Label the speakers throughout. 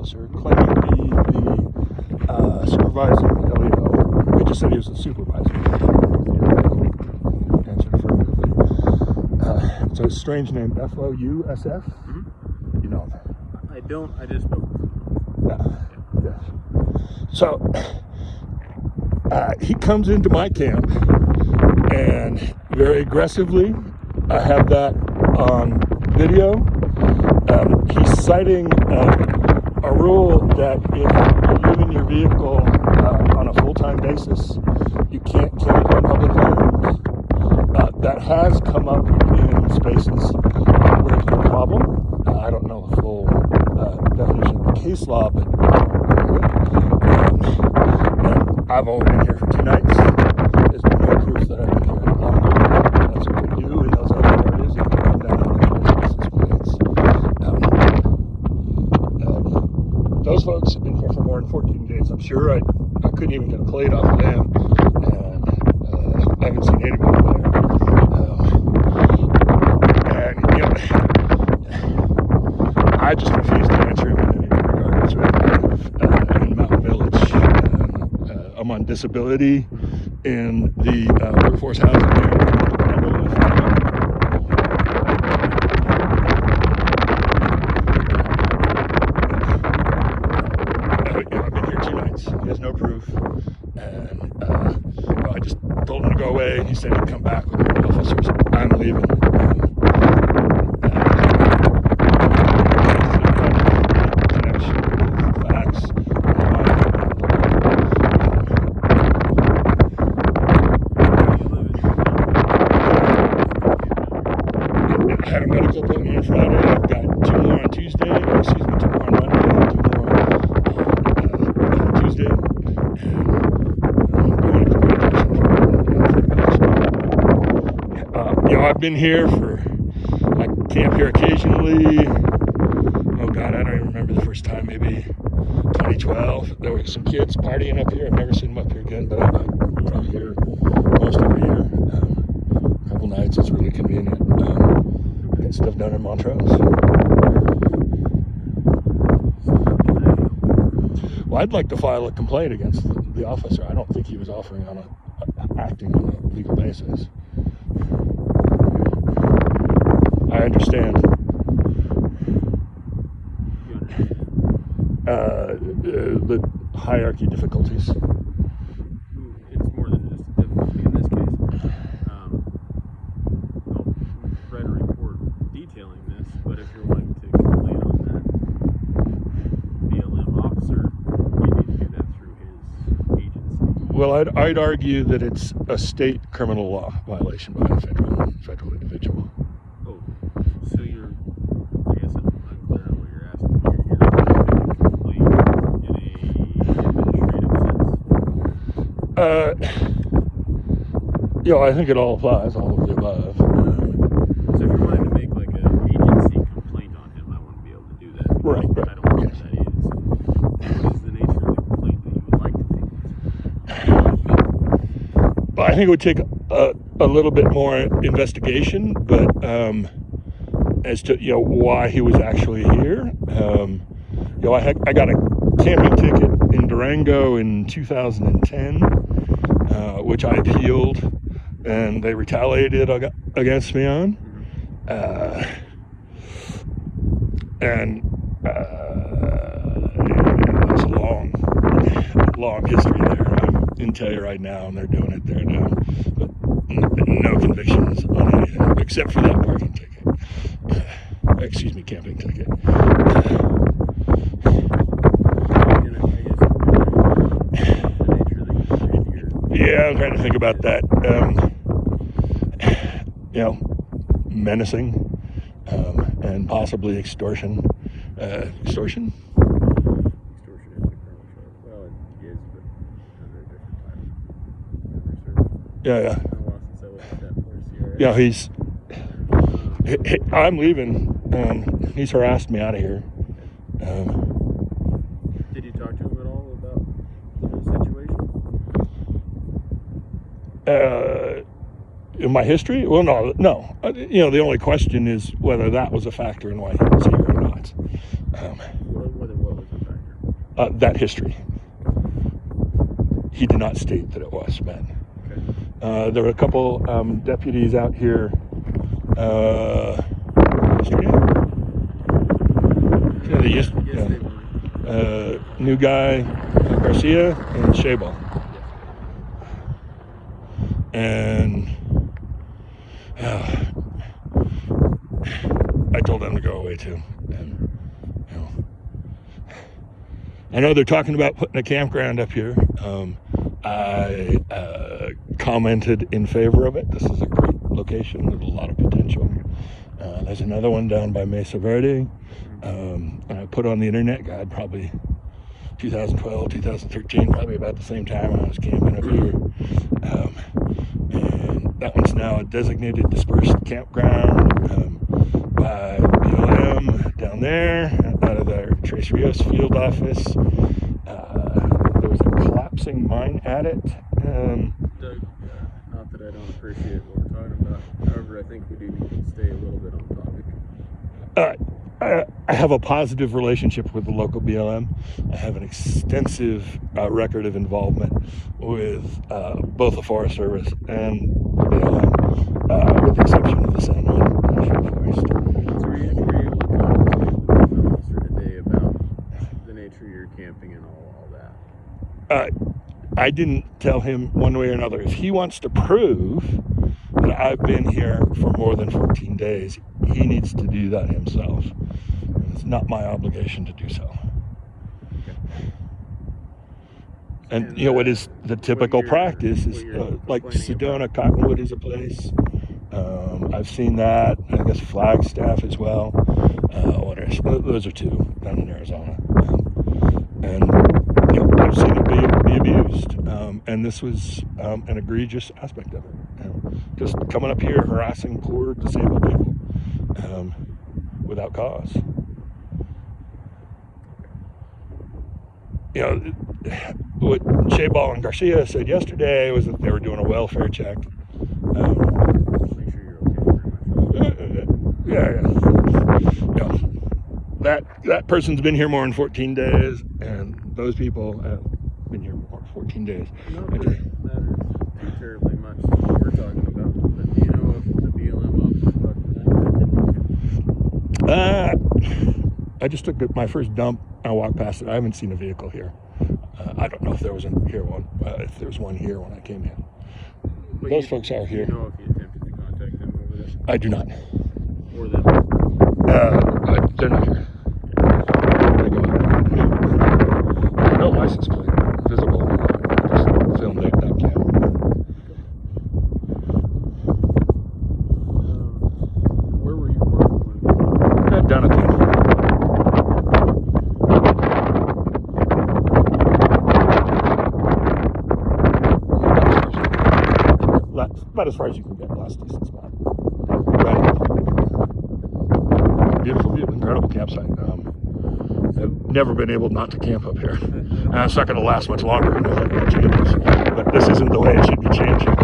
Speaker 1: officer claiming to be the supervising LEO. They just said he was a supervisor. Answered affirmatively. It's a strange name, F-O-U-S-F.
Speaker 2: Mm-hmm.
Speaker 1: You know that.
Speaker 2: I don't. I just spoke.
Speaker 1: Yeah. So he comes into my camp and very aggressively, I have that on video. He's citing a rule that if you live in your vehicle on a full-time basis, you can't camp on public lands. That has come up in spaces where it's been a problem. I don't know the full definition of the case law, but and I've only been here for 2 nights. There's no proof that I've been here longer. That's what we do in those other areas. If you come down on the license plates. Those folks have been here for more than 14 days. I'm sure I couldn't even get a plate off of them, and I haven't seen anybody there. And you know, I just refuse to answer him in any regard. So in Mountain Village, I'm on disability in the workforce housing there. I've been here 2 nights. He has no proof, and I just told him to go away, and he said he'd come back with more officers. I'm leaving. I had a medical appointment on Friday. I've got 2 more on Tuesday. 2 more on Monday. 2 more on Tuesday. And I'm going to the I've been here I camp here occasionally. Oh God, I don't even remember the first time. Maybe 2012. There were some kids partying up here. I've never seen them up here again, but I'm probably here most every year. A couple nights. It's really convenient. Get stuff done in Montrose. Well, I'd like to file a complaint against the officer. I don't think he was acting on a legal basis. I understand. The hierarchy difficulties.
Speaker 2: It's more than just a difficulty in this case. I'll write a report detailing this, but if you're wanting to complain on that BLM officer, you need to do that through his agency.
Speaker 1: Well, I'd argue that it's a state criminal law violation by a federal individual.
Speaker 2: Oh, so I guess I'm unclear on what you're asking.
Speaker 1: I think it all applies, all of the above.
Speaker 2: So if you're wanting to make like an agency complaint on him, I wouldn't be able to do that.
Speaker 1: Right.
Speaker 2: I don't work for that agency. What is the nature of the complaint that you would like to make?
Speaker 1: But I think it would take a little bit more investigation, but as to why he was actually here. I got a camping ticket in Durango in 2010, which I appealed, and they retaliated against me on. It's a long history there. I can tell you right now, and they're doing it there now. But no convictions on anything except for that parking ticket. Camping ticket. Yeah, I'm trying to think about that. Menacing, and possibly extortion. Extortion?
Speaker 2: Extortion is a criminal charge. Well, it is, but under a different title.
Speaker 1: Yeah.
Speaker 2: It's been a while since I looked at that for CRS.
Speaker 1: Yeah, I'm leaving. He's harassed me out of here.
Speaker 2: Did you talk to him at all about the whole situation?
Speaker 1: In my history? Well, no. The only question is whether that was a factor in why he was here or not.
Speaker 2: What was the factor?
Speaker 1: that history. He did not state that it was men.
Speaker 2: Okay.
Speaker 1: There were a couple deputies out here yesterday. Yeah, they used,
Speaker 2: Yes, they were.
Speaker 1: new guy, Garcia, and Shayball. And I told them to go away too. And, you know, I know they're talking about putting a campground up here. I commented in favor of it. This is a great location with a lot of potential. There's another one down by Mesa Verde. And I put on the internet guide probably 2012, 2013, probably about the same time I was camping up here. And that one's now a designated dispersed campground by BLM down there, out of their Tres Rios field office. There was a collapsing mine at it.
Speaker 2: Doug, not that I don't appreciate what we're talking about. However, I think we do need to stay a little bit on topic.
Speaker 1: I have a positive relationship with the local BLM. I have an extensive record of involvement with both the Forest Service and the BLM, with the exception of the San Juan National Forest.
Speaker 2: So were you able to talk to the officer today about the nature of your camping and all that?
Speaker 1: I didn't tell him one way or another. If he wants to prove that I've been here for more than 14 days, he needs to do that himself. It's not my obligation to do so. And you know what is the typical practice is like Sedona, Cottonwood is a place. I've seen that. I guess Flagstaff as well. Those are two down in Arizona. And you know, I've seen it be abused. And this was an egregious aspect of it. Just coming up here harassing poor disabled people without cause. You know, what Shayball and Garcia said yesterday was that they were doing a welfare check.
Speaker 2: Make sure you're okay.
Speaker 1: Yeah. You know, that person's been here more than 14 days, and those people have been here more than 14 days.
Speaker 2: Not that it matters too terribly much what we're talking about, but do you know if the BLM officer talked to that?
Speaker 1: I just took my first dump. I walked past it. I haven't seen a vehicle here. I don't know if there was one here when I came in.
Speaker 2: But
Speaker 1: Those folks are here.
Speaker 2: Do you know if you attempted to contact them over this?
Speaker 1: I do not.
Speaker 2: Or them?
Speaker 1: They're not here. They go out. No license plate visible. Just filmed that cam.
Speaker 2: Where were you working?
Speaker 1: Down at the about as far as you can get. Last decent spot. Right. Beautiful view, incredible campsite. I've never been able not to camp up here. It's not going to last much longer. I know that changes, but this isn't the way it should be changing.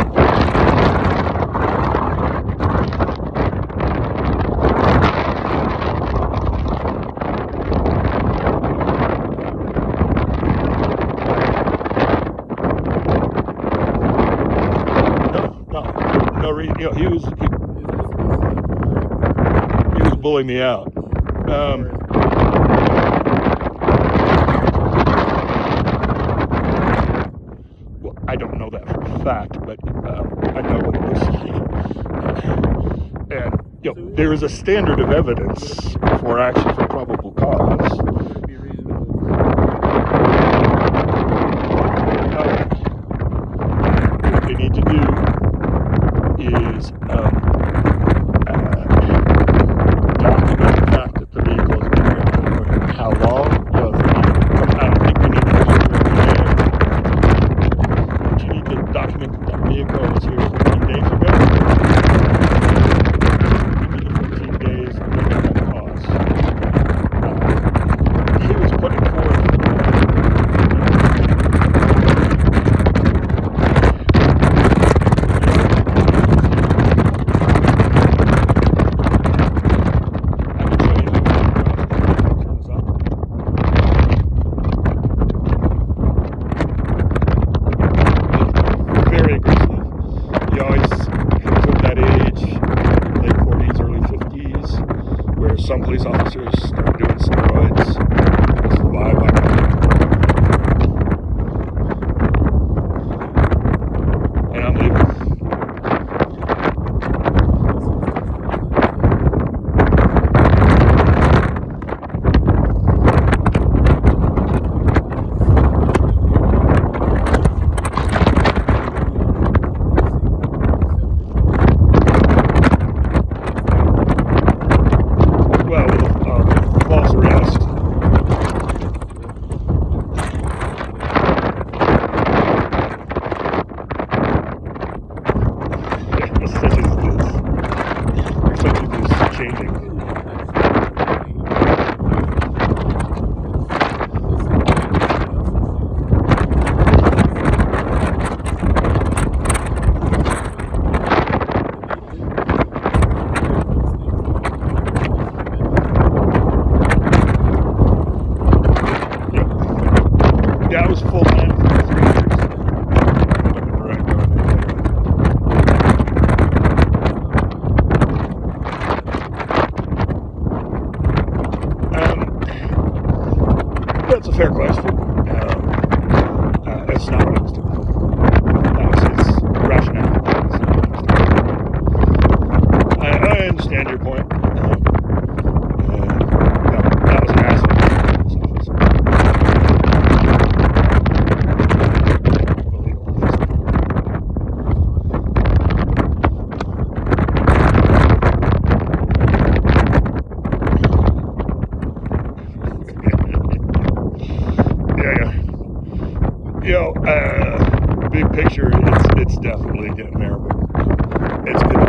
Speaker 1: You know, he was bullying me out. Well, I don't know that for a fact, but I know what it was. And you know, there is a standard of evidence for action for probable cause. What they need to do is document the fact that the vehicle has been here for how long. You know, I don't think we need to hold it there. But you need to document that that vehicle was here 14 days ago. You need 14 days to make that cause. fair question. It's not what I was doing. That was his rationale. It's not what I was doing. I understand your point. That was an asshole. Big picture, it's definitely getting there, but it's good to